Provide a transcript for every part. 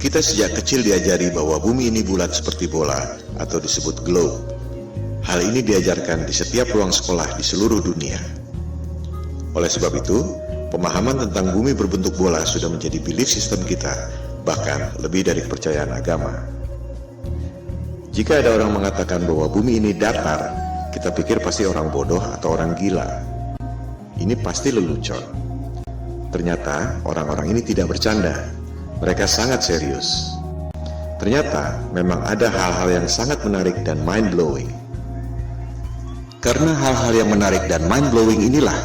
Kita sejak kecil diajari bahwa bumi ini bulat seperti bola atau disebut globe. Hal ini diajarkan di setiap ruang sekolah di seluruh dunia. Oleh sebab itu, pemahaman tentang bumi berbentuk bola sudah menjadi belief system kita, bahkan lebih dari kepercayaan agama. Jika ada orang mengatakan bahwa bumi ini datar, kita pikir pasti orang bodoh atau orang gila. Ini pasti lelucon. Ternyata orang-orang ini tidak bercanda. Mereka sangat serius. Ternyata memang ada hal-hal yang sangat menarik dan mind-blowing. Karena hal-hal yang menarik dan mind-blowing inilah,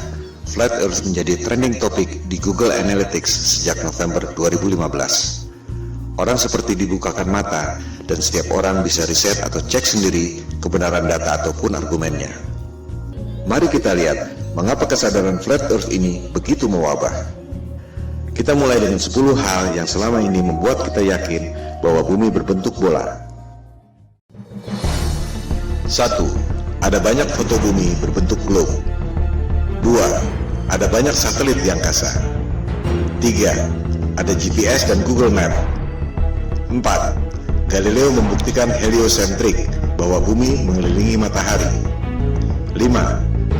Flat Earth menjadi trending topic di Google Analytics sejak November 2015. Orang seperti dibukakan mata, dan setiap orang bisa riset atau cek sendiri kebenaran data ataupun argumennya. Mari kita lihat mengapa kesadaran Flat Earth ini begitu mewabah. Kita mulai dengan 10 hal yang selama ini membuat kita yakin bahwa bumi berbentuk bola. 1. Ada banyak foto bumi berbentuk globe. 2. Ada banyak satelit di angkasa. 3. Ada GPS dan Google Map. 4. Galileo membuktikan heliosentrik, bahwa bumi mengelilingi matahari. 5.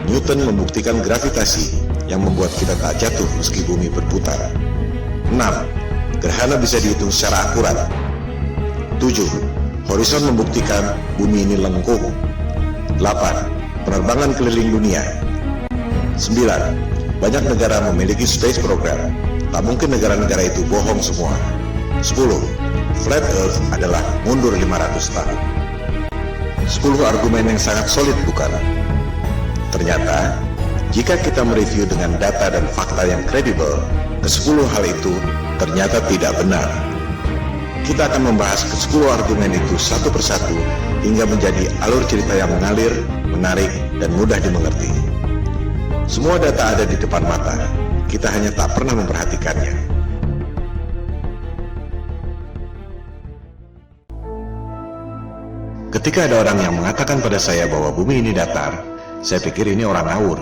Newton membuktikan gravitasi, yang membuat kita tak jatuh meski bumi berputar. 6. Gerhana bisa dihitung secara akurat. 7. Horizon membuktikan bumi ini lengkung. 8. Penerbangan keliling dunia. 9. Banyak negara memiliki space program. Tak mungkin negara-negara itu bohong semua. 10. Flat Earth adalah mundur 500 tahun. 10 argumen yang sangat solid, bukan? Ternyata, jika kita mereview dengan data dan fakta yang kredibel, ke-10 hal itu ternyata tidak benar. Kita akan membahas ke-10 argumen itu satu persatu hingga menjadi alur cerita yang mengalir, menarik, dan mudah dimengerti. Semua data ada di depan mata, kita hanya tak pernah memperhatikannya. Ketika ada orang yang mengatakan pada saya bahwa bumi ini datar, saya pikir ini orang ngawur.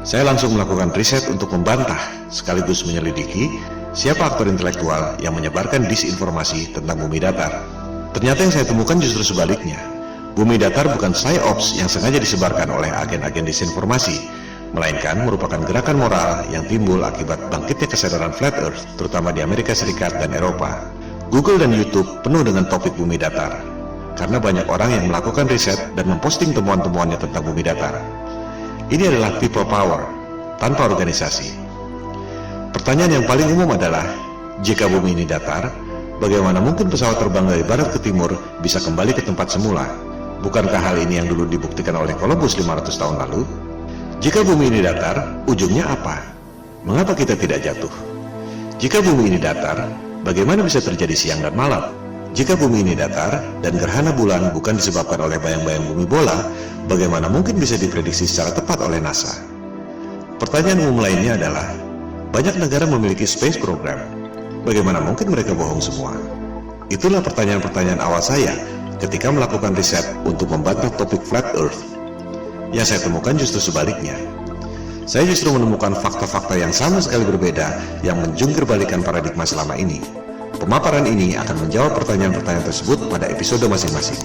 Saya langsung melakukan riset untuk membantah sekaligus menyelidiki siapa aktor intelektual yang menyebarkan disinformasi tentang bumi datar. Ternyata yang saya temukan justru sebaliknya. Bumi datar bukan psyops yang sengaja disebarkan oleh agen-agen disinformasi, melainkan merupakan gerakan moral yang timbul akibat bangkitnya kesadaran Flat Earth, terutama di Amerika Serikat dan Eropa. Google dan YouTube penuh dengan topik bumi datar, karena banyak orang yang melakukan riset dan memposting temuan-temuannya tentang bumi datar. Ini adalah people power, tanpa organisasi. Pertanyaan yang paling umum adalah, jika bumi ini datar, bagaimana mungkin pesawat terbang dari barat ke timur bisa kembali ke tempat semula? Bukankah hal ini yang dulu dibuktikan oleh Columbus 500 tahun lalu? Jika bumi ini datar, ujungnya apa? Mengapa kita tidak jatuh? Jika bumi ini datar, bagaimana bisa terjadi siang dan malam? Jika bumi ini datar dan gerhana bulan bukan disebabkan oleh bayang-bayang bumi bola, bagaimana mungkin bisa diprediksi secara tepat oleh NASA? Pertanyaan umum lainnya adalah, banyak negara memiliki space program. Bagaimana mungkin mereka bohong semua? Itulah pertanyaan-pertanyaan awal saya ketika melakukan riset untuk membantah topik Flat Earth. Yang saya temukan justru sebaliknya. Saya justru menemukan fakta-fakta yang sama sekali berbeda yang menjungkir-balikan paradigma selama ini. Pemaparan ini akan menjawab pertanyaan-pertanyaan tersebut pada episode masing-masing.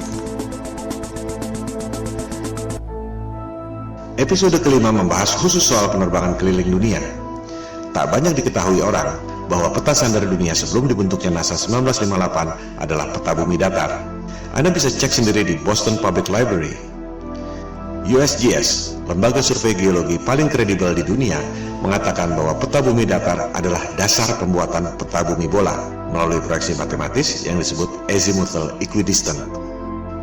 Episode kelima membahas khusus soal penerbangan keliling dunia. Tak banyak diketahui orang bahwa peta sandar dunia sebelum dibentuknya NASA 1958 adalah peta bumi datar. Anda bisa cek sendiri di Boston Public Library. USGS, lembaga survei geologi paling kredibel di dunia, mengatakan bahwa peta bumi datar adalah dasar pembuatan peta bumi bola melalui proyeksi matematis yang disebut azimuthal equidistant.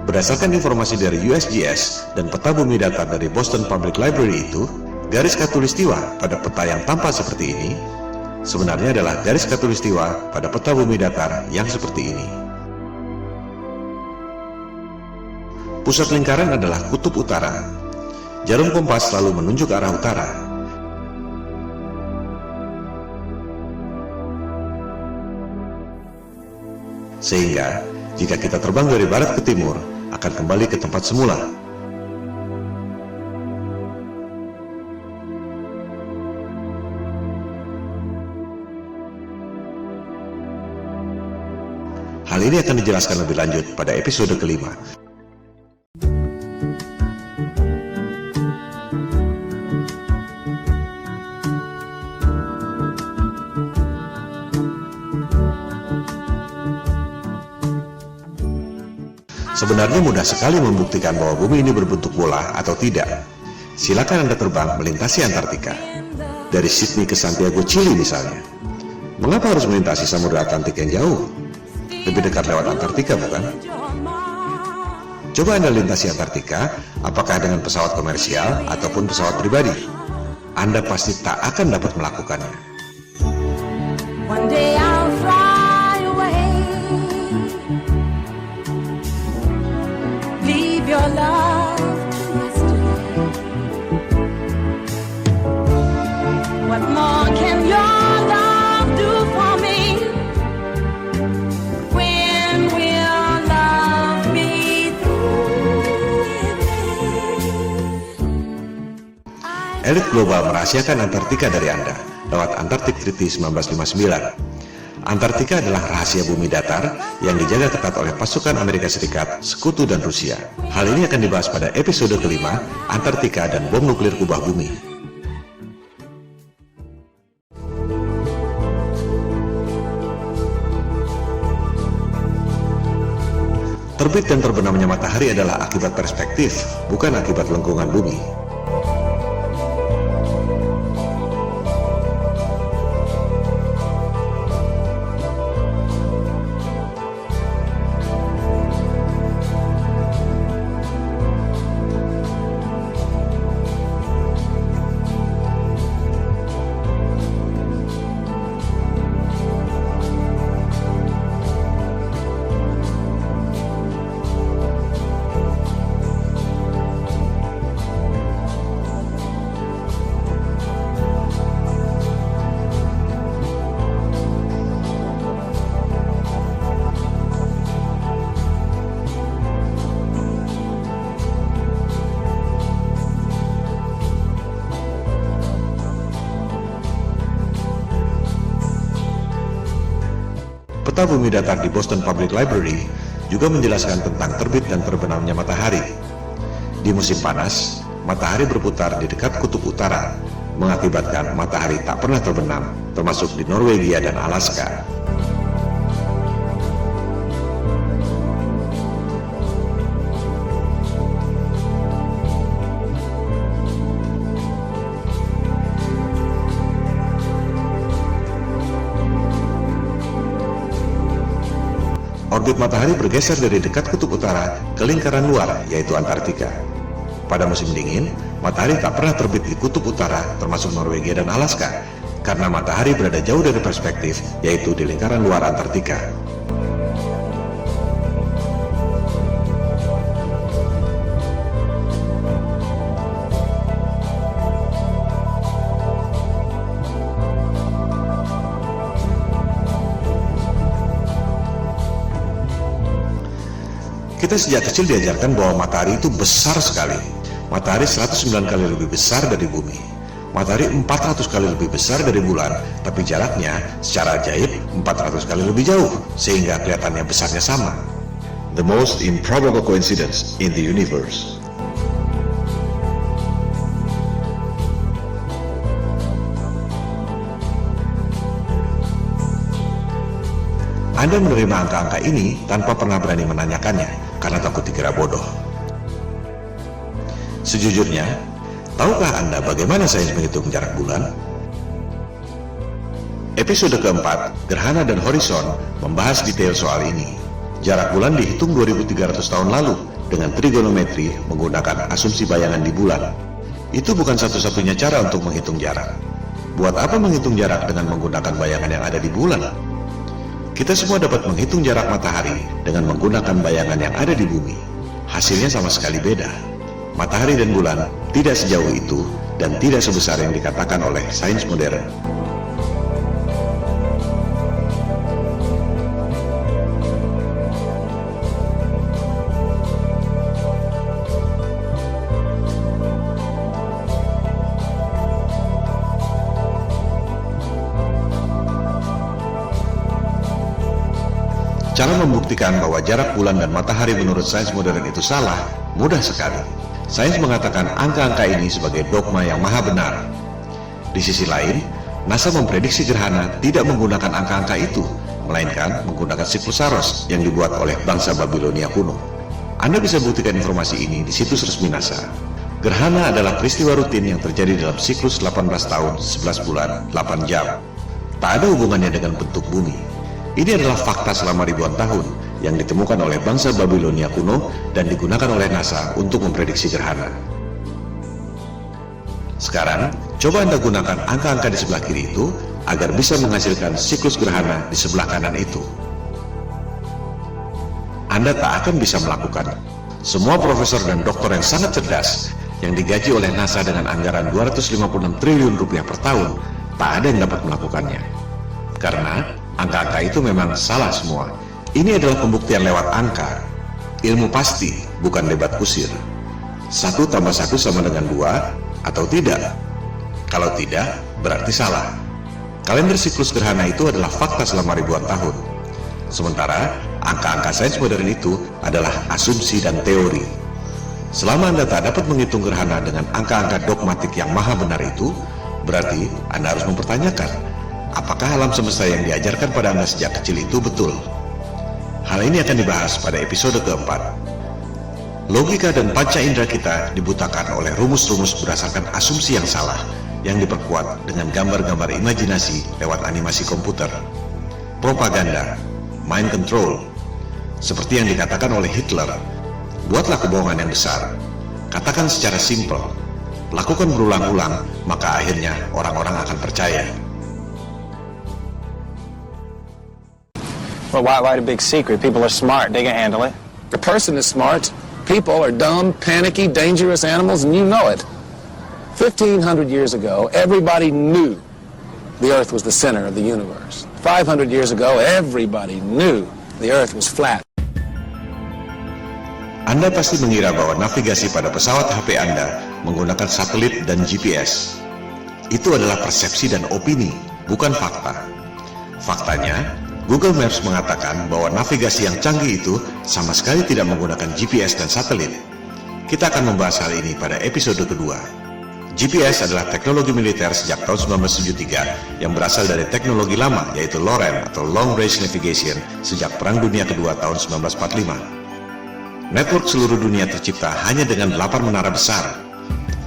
Berdasarkan informasi dari USGS dan peta bumi datar dari Boston Public Library itu, garis khatulistiwa pada peta yang tampak seperti ini sebenarnya adalah garis khatulistiwa pada peta bumi datar yang seperti ini. Pusat lingkaran adalah kutub utara. Jarum kompas selalu menunjuk arah utara. Sehingga, jika kita terbang dari barat ke timur, akan kembali ke tempat semula. ini akan dijelaskan lebih lanjut pada episode kelima. Sebenarnya mudah sekali membuktikan bahwa bumi ini berbentuk bola atau tidak. Silakan Anda terbang melintasi Antartika. Dari Sydney ke Santiago, Chili misalnya. Mengapa harus melintasi Samudra Atlantik yang jauh? Lebih dekat lewat Antartika, bukan? Coba Anda lintasi Antartika, apakah dengan pesawat komersial ataupun pesawat pribadi. Anda pasti tak akan dapat melakukannya. One day I'll fly away. Leave your love to yesterday. What more can your love do for me? When will love be through with me? Elit global merahasiakan Antartika dari Anda lewat Antarctic Treaty 1959. Antartika adalah rahasia bumi datar yang dijaga ketat oleh pasukan Amerika Serikat, Sekutu, dan Rusia. Hal ini akan dibahas pada episode kelima, Antartika dan bom nuklir kubah bumi. Terbit dan terbenamnya matahari adalah akibat perspektif, bukan akibat lengkungan bumi. Peta bumi datar di Boston Public Library juga menjelaskan tentang terbit dan terbenamnya matahari. Di musim panas, matahari berputar di dekat kutub utara, mengakibatkan matahari tak pernah terbenam, termasuk di Norwegia dan Alaska. Orbit matahari bergeser dari dekat kutub utara ke lingkaran luar, yaitu Antartika. Pada musim dingin, matahari tak pernah terbit di kutub utara, termasuk Norwegia dan Alaska, karena matahari berada jauh dari perspektif, yaitu di lingkaran luar Antartika. Kita sejak kecil diajarkan bahwa matahari itu besar sekali. Matahari 109 kali lebih besar dari bumi. Matahari 400 kali lebih besar dari bulan, tapi jaraknya secara ajaib 400 kali lebih jauh, sehingga kelihatannya besarnya sama. The most improbable coincidence in the universe. Anda menerima angka-angka ini tanpa pernah berani menanyakannya, karena takut dikira bodoh. Sejujurnya, tahukah Anda bagaimana sains menghitung jarak bulan? Episode keempat, Gerhana dan Horizon, membahas detail soal ini. Jarak bulan dihitung 2300 tahun lalu dengan trigonometri menggunakan asumsi bayangan di bulan. Itu bukan satu-satunya cara untuk menghitung jarak. Buat apa menghitung jarak dengan menggunakan bayangan yang ada di bulan? Kita semua dapat menghitung jarak matahari dengan menggunakan bayangan yang ada di bumi. Hasilnya sama sekali beda. Matahari dan bulan tidak sejauh itu dan tidak sebesar yang dikatakan oleh sains modern. Cara membuktikan bahwa jarak bulan dan matahari menurut sains modern itu salah, mudah sekali. Sains mengatakan angka-angka ini sebagai dogma yang maha benar. Di sisi lain, NASA memprediksi gerhana tidak menggunakan angka-angka itu, melainkan menggunakan siklus Saros yang dibuat oleh bangsa Babilonia kuno. Anda bisa buktikan informasi ini di situs resmi NASA. Gerhana adalah peristiwa rutin yang terjadi dalam siklus 18 tahun, 11 bulan, 8 jam. Tak ada hubungannya dengan bentuk bumi. Ini adalah fakta selama ribuan tahun yang ditemukan oleh bangsa Babilonia kuno dan digunakan oleh NASA untuk memprediksi gerhana. Sekarang, coba Anda gunakan angka-angka di sebelah kiri itu agar bisa menghasilkan siklus gerhana di sebelah kanan itu. Anda tak akan bisa melakukan. Semua profesor dan doktor yang sangat cerdas yang digaji oleh NASA dengan anggaran 256 triliun rupiah per tahun, tak ada yang dapat melakukannya. Karena angka-angka itu memang salah semua. Ini adalah pembuktian lewat angka. Ilmu pasti, bukan debat kusir. 1 tambah 1 sama dengan 2 atau tidak? Kalau tidak, berarti salah. Kalender siklus gerhana itu adalah fakta selama ribuan tahun. Sementara, angka-angka sains modern itu adalah asumsi dan teori. Selama Anda tak dapat menghitung gerhana dengan angka-angka dogmatik yang maha benar itu, berarti Anda harus mempertanyakan, apakah alam semesta yang diajarkan pada Anda sejak kecil itu betul? Hal ini akan dibahas pada episode keempat. Logika dan panca indera kita dibutakan oleh rumus-rumus berdasarkan asumsi yang salah, yang diperkuat dengan gambar-gambar imajinasi lewat animasi komputer. Propaganda, mind control, seperti yang dikatakan oleh Hitler, buatlah kebohongan yang besar, katakan secara simpel, lakukan berulang-ulang, maka akhirnya orang-orang akan percaya. Well, why the big secret? People are smart. They can handle it. A person is smart. People are dumb, panicky, dangerous animals, and you know it. 1,500 years ago, everybody knew the Earth was the center of the universe. 500 years ago, everybody knew the Earth was flat. Anda pasti mengira bahwa navigasi pada pesawat HP Anda menggunakan satelit dan GPS. Itu adalah persepsi dan opini, bukan fakta. Faktanya, Google Maps mengatakan bahwa navigasi yang canggih itu sama sekali tidak menggunakan GPS dan satelit. Kita akan membahas hal ini pada episode kedua. GPS adalah teknologi militer sejak tahun 1973 yang berasal dari teknologi lama, yaitu LORAN atau Long Range Navigation sejak Perang Dunia Kedua tahun 1945. Network seluruh dunia tercipta hanya dengan 8 menara besar.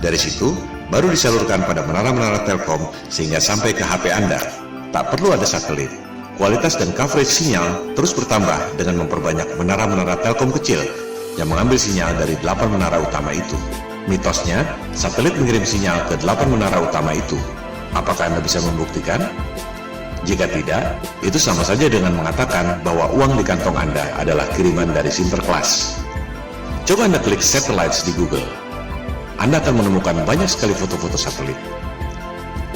Dari situ, baru disalurkan pada menara-menara Telkom sehingga sampai ke HP Anda. Tak perlu ada satelit. Kualitas dan coverage sinyal terus bertambah dengan memperbanyak menara-menara Telkom kecil yang mengambil sinyal dari 8 menara utama itu. Mitosnya, satelit mengirim sinyal ke 8 menara utama itu. Apakah Anda bisa membuktikan? Jika tidak, itu sama saja dengan mengatakan bahwa uang di kantong Anda adalah kiriman dari Sinterklas. Coba Anda klik satellites di Google. Anda akan menemukan banyak sekali foto-foto satelit.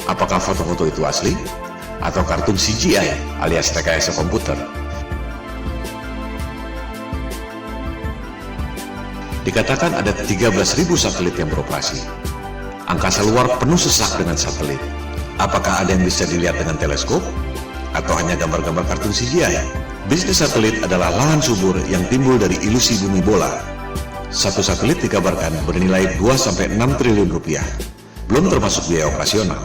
Apakah foto-foto itu asli? Atau kartun CGI alias rekayasa komputer? Dikatakan ada 13.000 satelit yang beroperasi. Angkasa luar penuh sesak dengan satelit. Apakah ada yang bisa dilihat dengan teleskop? Atau hanya gambar-gambar kartun CGI? Bisnis satelit adalah lahan subur yang timbul dari ilusi bumi bola. Satu satelit dikabarkan bernilai 2-6 triliun rupiah, belum termasuk biaya operasional.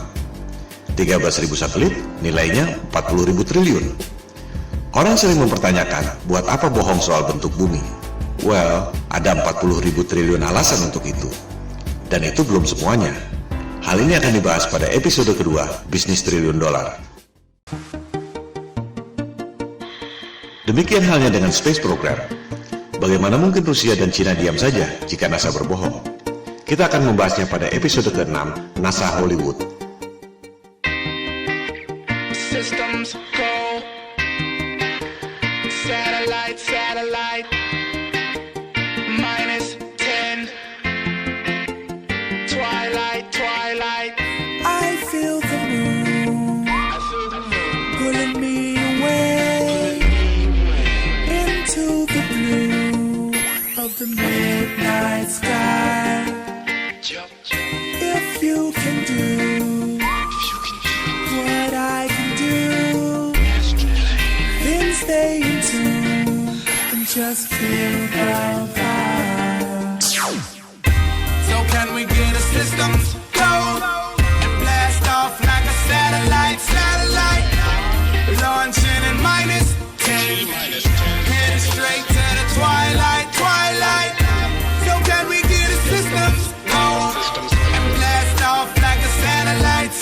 13.000 satelit nilainya 40.000 triliun. Orang sering mempertanyakan, buat apa bohong soal bentuk bumi? Well, ada 40.000 triliun alasan untuk itu. Dan itu belum semuanya. Hal ini akan dibahas pada episode kedua, Bisnis Triliun Dolar. Demikian halnya dengan Space Program. Bagaimana mungkin Rusia dan Cina diam saja jika NASA berbohong? Kita akan membahasnya pada episode ke-6, NASA Hollywood. Systems go. Satellite, satellite. -10. Twilight, twilight. I feel the moon pulling me away into the blue of the midnight sky. If you can do what I can do, then stay in tune just feel the vibe. So can we get a systems go and blast off like a satellite, launching in -10, heading straight to the twilight. So can we get a systems go and blast off like a satellite,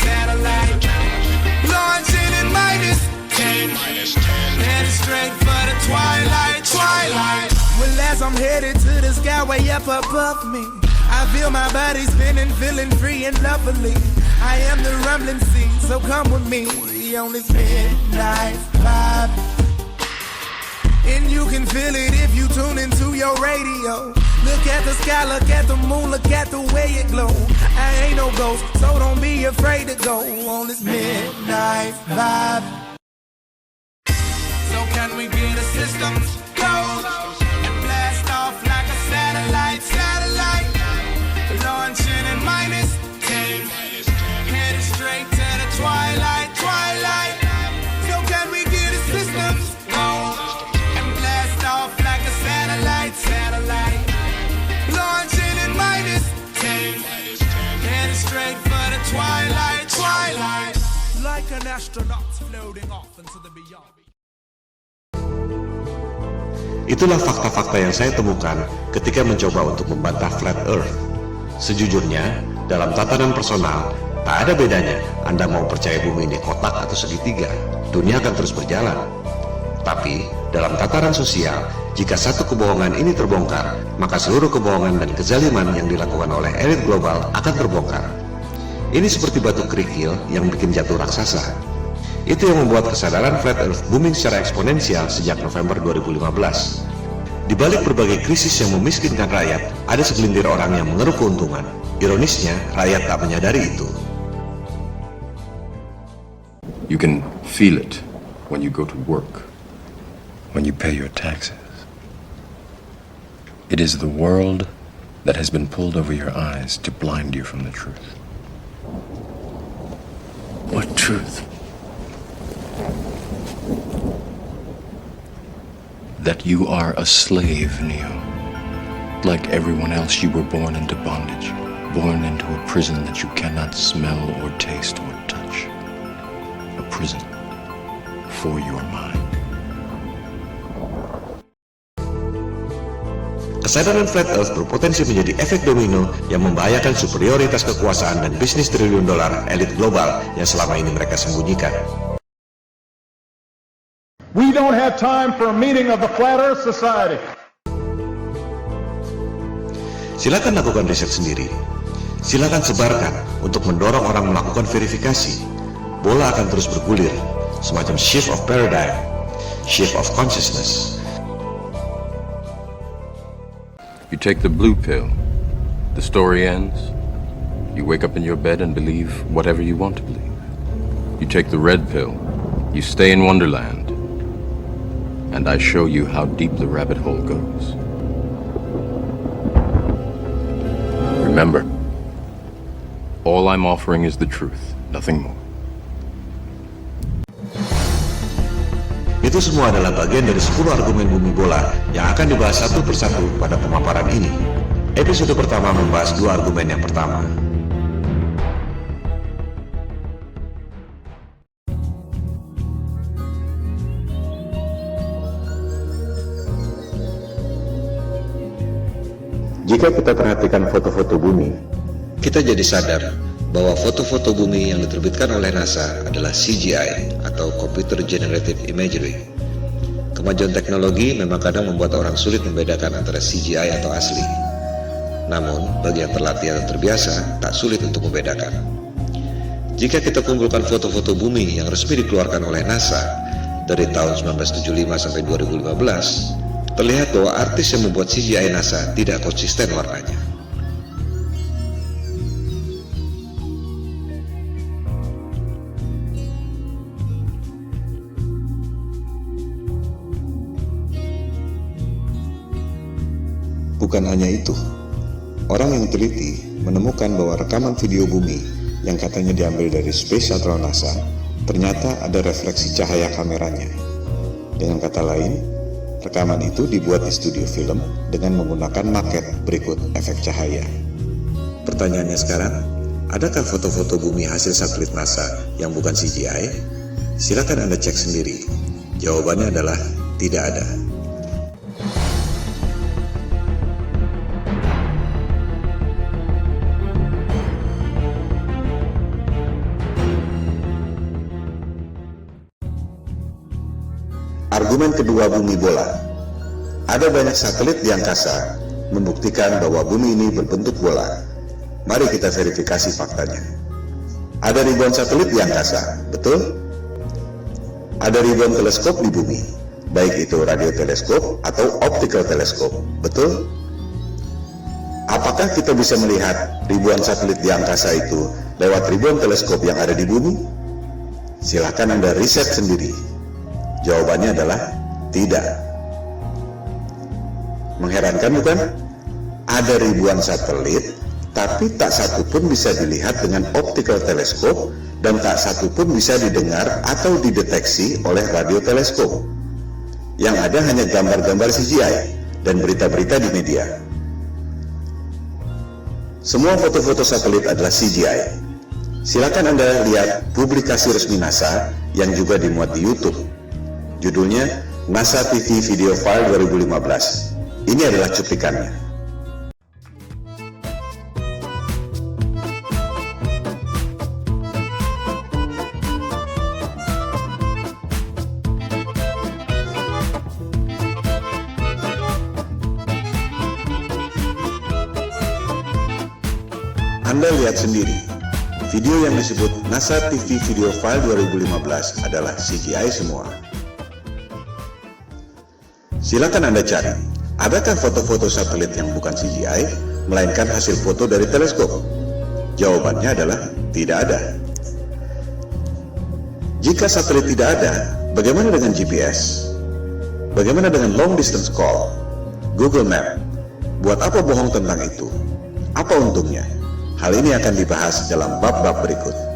launching in -10, heading straight for the twilight. Well, as I'm headed to the sky way up above me, I feel my body spinning, feeling free and lovely. I am the rumbling sea, so come with me on this midnight vibe. And you can feel it if you tune into your radio. Look at the sky, look at the moon, look at the way it glow. I ain't no ghost, so don't be afraid to go on this midnight vibe. So can we get a systems go and blast off like a satellite, launching in -10, heading straight to the twilight. So can we get a systems go and blast off like a satellite, launching in -10, heading straight for the twilight. Like an astronaut floating off into the beyond. Itulah fakta-fakta yang saya temukan ketika mencoba untuk membantah Flat Earth. Sejujurnya, dalam tatanan personal, tak ada bedanya Anda mau percaya bumi ini kotak atau segitiga, dunia akan terus berjalan. Tapi, dalam tataran sosial, jika satu kebohongan ini terbongkar, maka seluruh kebohongan dan kezaliman yang dilakukan oleh elit global akan terbongkar. Ini seperti batu kerikil yang bikin jatuh raksasa. Itu yang membuat kesadaran Flat Earth booming secara eksponensial sejak November 2015. Di balik berbagai krisis yang memiskinkan rakyat, ada segelintir orang yang mengeruk keuntungan. Ironisnya, rakyat tak menyadari itu. You can feel it when you go to work, when you pay your taxes. It is the world that has been pulled over your eyes to blind you from the truth. What truth? That you are a slave, Neo. Like everyone else, you were born into bondage, born into a prison that you cannot smell or taste or touch. A prison for your mind. Kesadaran Flat Earth berpotensi menjadi efek domino yang membahayakan superioritas kekuasaan dan bisnis triliun dolar elit global yang selama ini mereka sembunyikan. We don't have time for a meeting of the Flat Earth Society. Silakan lakukan riset sendiri. Silakan sebarkan untuk mendorong orang melakukan verifikasi. Bola akan terus bergulir, semacam shift of paradigm, shift of consciousness. You take the blue pill, the story ends. You wake up in your bed and believe whatever you want to believe. You take the red pill, you stay in Wonderland, and I show you how deep the rabbit hole goes. Remember, all I'm offering is the truth, nothing more. Itu semua adalah bagian dari 10 argumen bumi bola yang akan dibahas satu persatu pada pemaparan ini. Episode pertama membahas 2 argumen yang pertama. Jika kita perhatikan foto-foto bumi, kita jadi sadar bahwa foto-foto bumi yang diterbitkan oleh NASA adalah CGI atau Computer Generated Imagery. Kemajuan teknologi memang kadang membuat orang sulit membedakan antara CGI atau asli. Namun, bagi yang terlatih atau terbiasa, tak sulit untuk membedakan. Jika kita kumpulkan foto-foto bumi yang resmi dikeluarkan oleh NASA dari tahun 1975 sampai 2015, terlihat bahwa artis yang membuat CGI NASA tidak konsisten warnanya. Bukan hanya itu, orang yang teliti menemukan bahwa rekaman video bumi yang katanya diambil dari Space Shuttle NASA ternyata ada refleksi cahaya kameranya. Dengan kata lain, Rekaman itu dibuat di studio film dengan menggunakan maket berikut efek cahaya. Pertanyaannya sekarang, adakah foto-foto bumi hasil satelit NASA yang bukan CGI? Silakan Anda cek sendiri. Jawabannya adalah tidak ada. Argumen kedua bumi bola. Ada banyak satelit di angkasa membuktikan bahwa bumi ini berbentuk bola. Mari kita verifikasi faktanya. Ada ribuan satelit di angkasa, betul? Ada ribuan teleskop di bumi, baik itu radioteleskop atau optical teleskop, betul? Apakah kita bisa melihat ribuan satelit di angkasa itu lewat ribuan teleskop yang ada di bumi? Silakan Anda riset sendiri. Jawabannya adalah tidak. Mengherankan bukan? Ada ribuan satelit, tapi tak satu pun bisa dilihat dengan optical teleskop dan tak satu pun bisa didengar atau dideteksi oleh radioteleskop. Yang ada hanya gambar-gambar CGI dan berita-berita di media. Semua foto-foto satelit adalah CGI. Silakan Anda lihat publikasi resmi NASA yang juga dimuat di YouTube. Judulnya NASA TV Video File 2015. Ini adalah cuplikannya. Anda lihat sendiri, video yang disebut NASA TV Video File 2015 adalah CGI semua. Silakan Anda cari, adakah foto-foto satelit yang bukan CGI, melainkan hasil foto dari teleskop? Jawabannya adalah tidak ada. Jika satelit tidak ada, bagaimana dengan GPS? Bagaimana dengan long distance call? Google Map? Buat apa bohong tentang itu? Apa untungnya? Hal ini akan dibahas dalam bab-bab berikut.